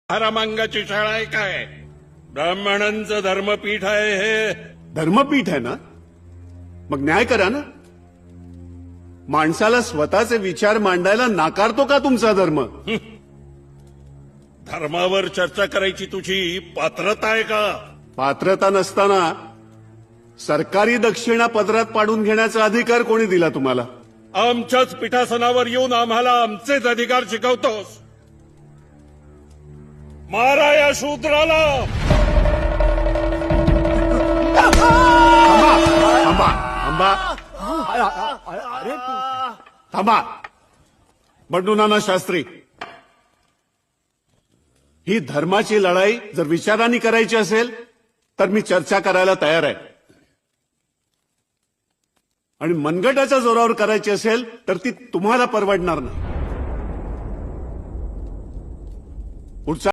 हरामांगाची शाळा आहे काय? ब्राह्मणांचं धर्मपीठ आहे हे. धर्मपीठ आहे ना, मग न्याय करा ना. माणसाला स्वतःचे विचार मांडायला नाकारतो का तुमचा धर्म? धर्मावर चर्चा करायची तुझी पात्रता आहे का? पात्रता नसताना सरकारी दक्षिणा पदरात पाडून घेण्याचा अधिकार कोणी दिला तुम्हाला? आमच्याच पीठासनावर येऊन आम्हाला आमचेच अधिकार शिकवतोस? मारा या शूद्राला. थांबा थांबा थांबा. बंडू नाना शास्त्री, ही धर्माची लढाई जर विचारांनी करायची असेल तर मी चर्चा करायला तयार आहे, आणि मनगटाच्या जोरावर करायची असेल तर ती तुम्हाला परवडणार नाही. पुढचा